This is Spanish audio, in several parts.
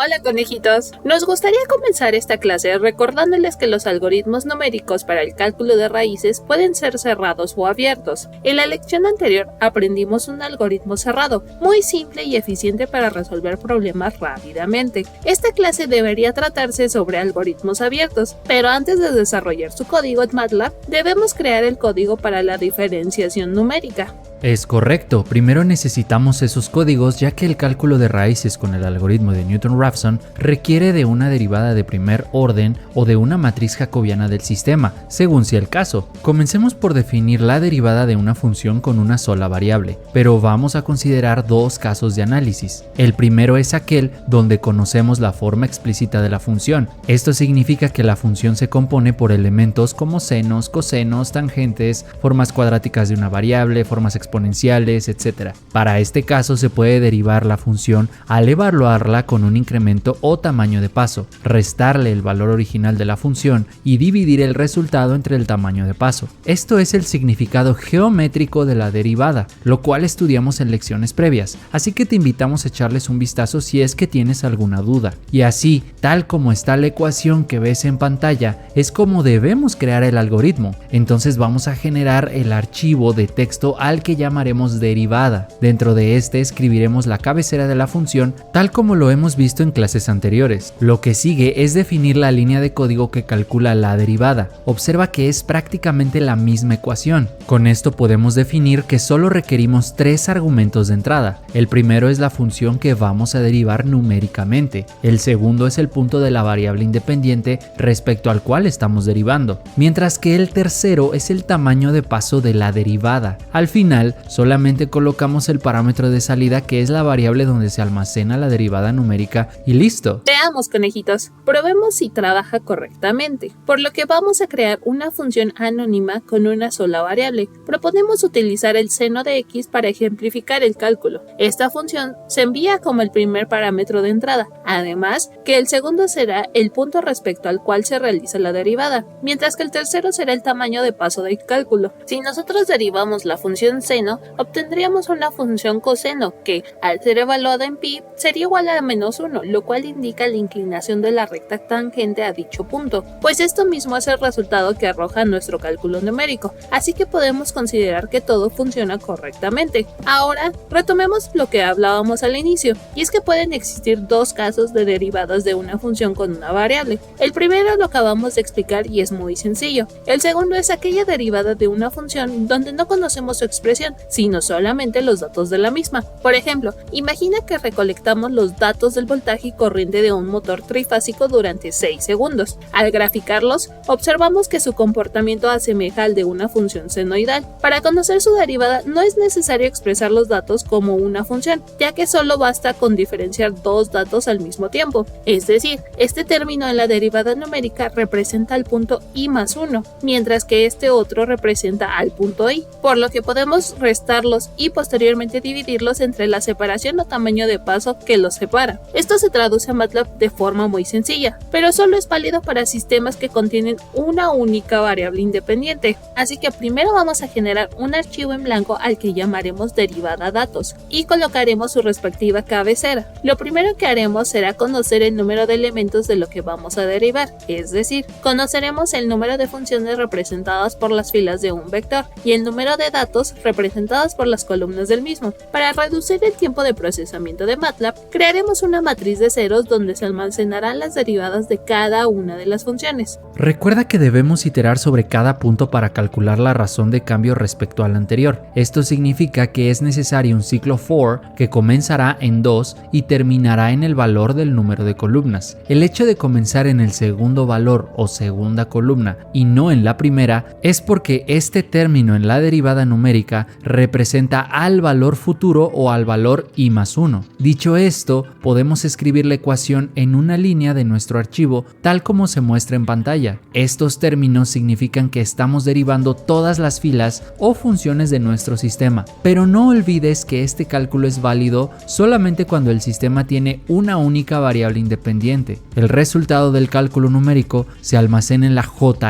Hola conejitos, nos gustaría comenzar esta clase recordándoles que los algoritmos numéricos para el cálculo de raíces pueden ser cerrados o abiertos. En la lección anterior aprendimos un algoritmo cerrado, muy simple y eficiente para resolver problemas rápidamente. Esta clase debería tratarse sobre algoritmos abiertos, pero antes de desarrollar su código en MATLAB, debemos crear el código para la diferenciación numérica. Es correcto, primero necesitamos esos códigos ya que el cálculo de raíces con el algoritmo de Newton-Raphson requiere de una derivada de primer orden o de una matriz jacobiana del sistema, según sea el caso. Comencemos por definir la derivada de una función con una sola variable, pero vamos a considerar dos casos de análisis. El primero es aquel donde conocemos la forma explícita de la función. Esto significa que la función se compone por elementos como senos, cosenos, tangentes, formas cuadráticas de una variable, formas exponenciales, etc. Para este caso se puede derivar la función al evaluarla con un incremento o tamaño de paso, restarle el valor original de la función y dividir el resultado entre el tamaño de paso. Esto es el significado geométrico de la derivada, lo cual estudiamos en lecciones previas, así que te invitamos a echarles un vistazo si es que tienes alguna duda. Y así, tal como está la ecuación que ves en pantalla, es como debemos crear el algoritmo. Entonces vamos a generar el archivo de texto al que llamaremos derivada. Dentro de este escribiremos la cabecera de la función tal como lo hemos visto en clases anteriores. Lo que sigue es definir la línea de código que calcula la derivada. Observa que es prácticamente la misma ecuación. Con esto podemos definir que solo requerimos tres argumentos de entrada. El primero es la función que vamos a derivar numéricamente. El segundo es el punto de la variable independiente respecto al cual estamos derivando. Mientras que el tercero es el tamaño de paso de la derivada. Al final, solamente colocamos el parámetro de salida que es la variable donde se almacena la derivada numérica y listo. Veamos conejitos, probemos si trabaja correctamente, por lo que vamos a crear una función anónima con una sola variable. Proponemos utilizar el seno de x para ejemplificar el cálculo. Esta función se envía como el primer parámetro de entrada, además que el segundo será el punto respecto al cual se realiza la derivada, mientras que el tercero será el tamaño de paso del cálculo. Si nosotros derivamos la función seno, obtendríamos una función coseno que, al ser evaluada en pi, sería igual a -1, lo cual indica la inclinación de la recta tangente a dicho punto, pues esto mismo es el resultado que arroja nuestro cálculo numérico, así que podemos considerar que todo funciona correctamente. Ahora, retomemos lo que hablábamos al inicio, y es que pueden existir dos casos de derivadas de una función con una variable. El primero lo acabamos de explicar y es muy sencillo. El segundo es aquella derivada de una función donde no conocemos su expresión, sino solamente los datos de la misma. Por ejemplo, imagina que recolectamos los datos del voltaje y corriente de un motor trifásico durante 6 segundos. Al graficarlos, observamos que su comportamiento asemeja al de una función senoidal. Para conocer su derivada no es necesario expresar los datos como una función, ya que solo basta con diferenciar dos datos al mismo tiempo. Es decir, este término en la derivada numérica representa al punto i más 1, mientras que este otro representa al punto i, por lo que podemos restarlos y posteriormente dividirlos entre la separación o tamaño de paso que los separa. Esto se traduce a MATLAB de forma muy sencilla, pero solo es válido para sistemas que contienen una única variable independiente. Así que primero vamos a generar un archivo en blanco al que llamaremos derivada datos y colocaremos su respectiva cabecera. Lo primero que haremos será conocer el número de elementos de lo que vamos a derivar, es decir, conoceremos el número de funciones representadas por las filas de un vector y el número de datos representadas por las columnas del mismo. Para reducir el tiempo de procesamiento de MATLAB, crearemos una matriz de ceros donde se almacenarán las derivadas de cada una de las funciones. Recuerda que debemos iterar sobre cada punto para calcular la razón de cambio respecto al anterior. Esto significa que es necesario un ciclo for que comenzará en 2 y terminará en el valor del número de columnas. El hecho de comenzar en el segundo valor o segunda columna y no en la primera es porque este término en la derivada numérica representa al valor futuro o al valor i más 1. Dicho esto, podemos escribir la ecuación en una línea de nuestro archivo tal como se muestra en pantalla. Estos términos significan que estamos derivando todas las filas o funciones de nuestro sistema, pero no olvides que este cálculo es válido solamente cuando el sistema tiene una única variable independiente. El resultado del cálculo numérico se almacena en la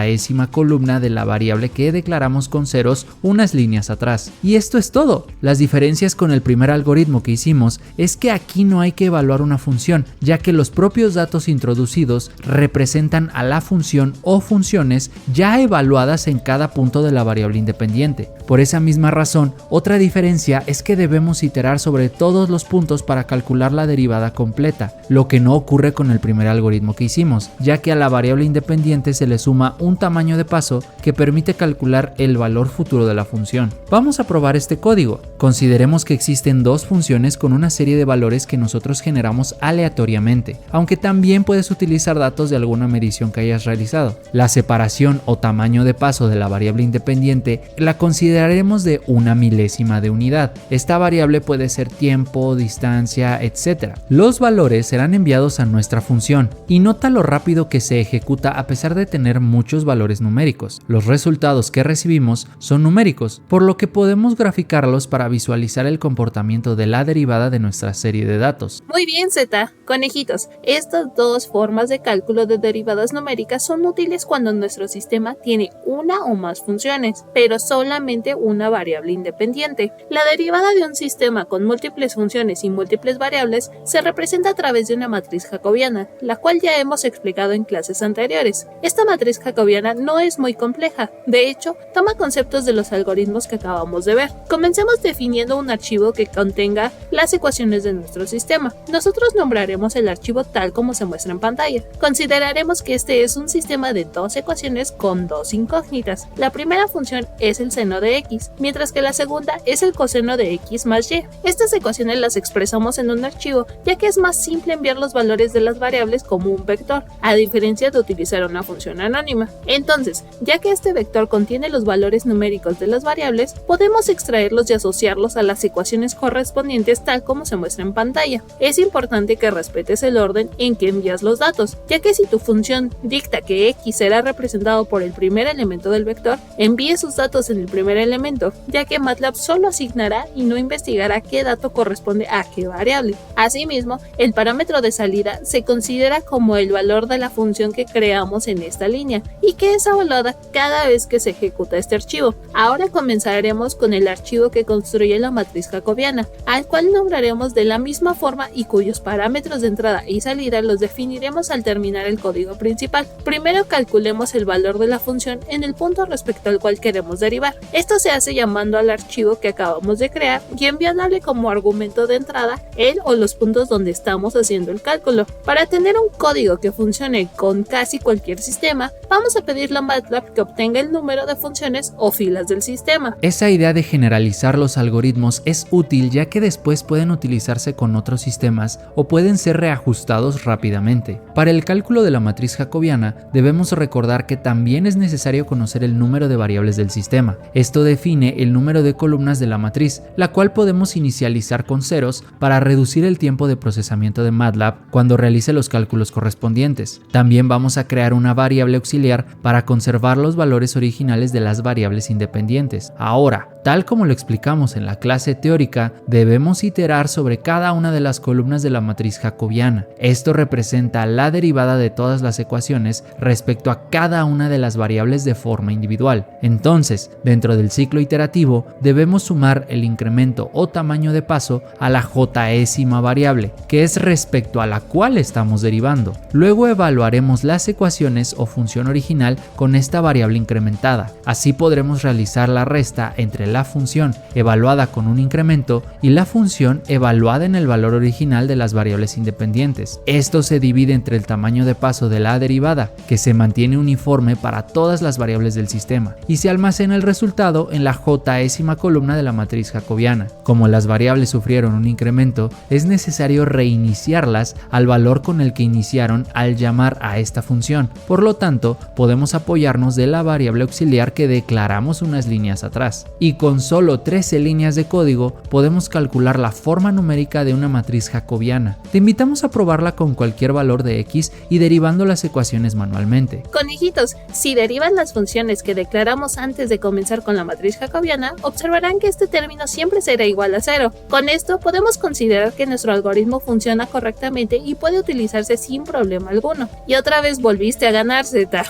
jésima columna de la variable que declaramos con ceros unas líneas atrás. Y esto es todo. Las diferencias con el primer algoritmo que hicimos es que aquí no hay que evaluar una función, ya que los propios datos introducidos representan a la función o funciones ya evaluadas en cada punto de la variable independiente. Por esa misma razón, otra diferencia es que debemos iterar sobre todos los puntos para calcular la derivada completa, lo que no ocurre con el primer algoritmo que hicimos, ya que a la variable independiente se le suma un tamaño de paso que permite calcular el valor futuro de la función. Vamos a probar este código. Consideremos que existen dos funciones con una serie de valores que nosotros generamos aleatoriamente, aunque también puedes utilizar datos de alguna medición que hayas realizado. La separación o tamaño de paso de la variable independiente la consideraremos de 1 milésima de unidad. Esta variable puede ser tiempo, distancia, etc. Los valores serán enviados a nuestra función y nota lo rápido que se ejecuta a pesar de tener muchos valores numéricos. Los resultados que recibimos son numéricos, por lo que podemos graficarlos para visualizar el comportamiento de la derivada de nuestra serie de datos. Muy bien, Zeta. Conejitos, estas dos formas de cálculo de derivadas numéricas son útiles cuando nuestro sistema tiene una o más funciones, pero solamente una variable independiente. La derivada de un sistema con múltiples funciones y múltiples variables se representa a través de una matriz jacobiana, la cual ya hemos explicado en clases anteriores. Esta matriz jacobiana no es muy compleja, de hecho, toma conceptos de los algoritmos que acabamos de ver. Comencemos definiendo un archivo que contenga las ecuaciones de nuestro sistema. Nosotros nombraremos el archivo tal como se muestra en pantalla. Consideraremos que este es un sistema de dos ecuaciones con dos incógnitas. La primera función es el seno de x, mientras que la segunda es el coseno de x más y. Estas ecuaciones las expresamos en un archivo, ya que es más simple enviar los valores de las variables como un vector, a diferencia de utilizar una función anónima. Entonces, ya que este vector contiene los valores numéricos de las variables, podemos extraerlos y asociarlos a las ecuaciones correspondientes tal como se muestra en pantalla. Es importante que respetes el orden en que envías los datos, ya que si tu función dicta que x será representado por el primer elemento del vector, envíe sus datos en el primer elemento, ya que MATLAB solo asignará y no investigará qué dato corresponde a qué variable. Asimismo, el parámetro de salida se considera como el valor de la función que creamos en esta línea y que es evaluada cada vez que se ejecuta este archivo. Ahora comenzaremos con el archivo que construye la matriz jacobiana, al cual nombraremos de la misma forma y cuyos parámetros de entrada y salida los definiremos al terminar el código principal. Primero calculemos el valor de la función en el punto respecto al cual queremos derivar. Esto se hace llamando al archivo que acabamos de crear y enviándole como argumento de entrada el o los puntos donde estamos haciendo el cálculo. Para tener un código que funcione con casi cualquier sistema, vamos a pedirle a MATLAB que obtenga el número de funciones o filas del sistema. Esa idea de generalizar los algoritmos es útil, ya que después pueden utilizarse con otros sistemas o pueden ser reajustados rápidamente. Para el cálculo de la matriz jacobiana, debemos recordar que también es necesario conocer el número de variables del sistema. Esto define el número de columnas de la matriz, la cual podemos inicializar con ceros para reducir el tiempo de procesamiento de MATLAB cuando realice los cálculos correspondientes. También vamos a crear una variable auxiliar para conservar los valores originales de las variables independientes. Ahora, tal como lo explicamos en la clase teórica, debemos iterar sobre cada una de las columnas de la matriz jacobiana. Esto representa la derivada de todas las ecuaciones respecto a cada una de las variables de forma individual. Entonces, dentro del ciclo iterativo, debemos sumar el incremento o tamaño de paso a la jésima variable, que es respecto a la cual estamos derivando. Luego evaluaremos las ecuaciones o función original con esta variable incrementada. Así podremos realizar la resta entre la función evaluada con un incremento y la función evaluada en el valor original de las variables independientes. Esto se divide entre el tamaño de paso de la derivada, que se mantiene uniforme para todas las variables del sistema, y se almacena el resultado en la jésima columna de la matriz jacobiana. Como las variables sufrieron un incremento, es necesario reiniciarlas al valor con el que iniciaron al llamar a esta función. Por lo tanto, podemos apoyarnos de la variable auxiliar que declaramos unas líneas atrás. Y con solo 13 líneas de código podemos calcular la forma numérica de una matriz jacobiana. Te invitamos a probarla con cualquier valor de x y derivando las ecuaciones manualmente. Conejitos, si derivan las funciones que declaramos antes de comenzar con la matriz jacobiana, observarán que este término siempre será igual a 0. Con esto podemos considerar que nuestro algoritmo funciona correctamente y puede utilizarse sin problema alguno. Y otra vez volviste a ganar, Zeta.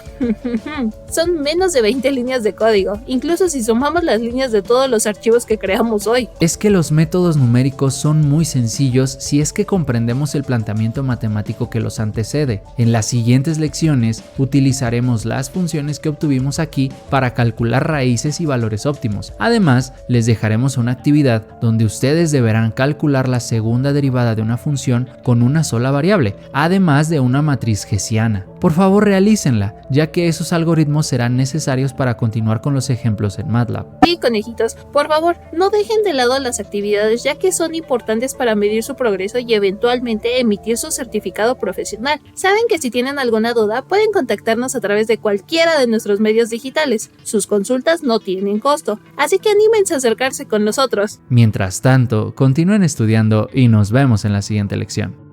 Son menos de 20 líneas de código. Incluso si sumamos las líneas de todos los archivos que creamos hoy. Es que los métodos numéricos son muy sencillos si es que comprendemos el planteamiento matemático que los antecede. En las siguientes lecciones utilizaremos las funciones que obtuvimos aquí para calcular raíces y valores óptimos. Además, les dejaremos una actividad donde ustedes deberán calcular la segunda derivada de una función con una sola variable, además de una matriz hessiana. Por favor, realícenla, ya que esos algoritmos serán necesarios para continuar con los ejemplos en MATLAB. Sí, conejitos, por favor, no dejen de lado las actividades, ya que son importantes para medir su progreso y eventualmente emitir su certificado profesional. Saben que si tienen alguna duda, pueden contactarnos a través de cualquiera de nuestros medios digitales. Sus consultas no tienen costo, así que anímense a acercarse con nosotros. Mientras tanto, continúen estudiando y nos vemos en la siguiente lección.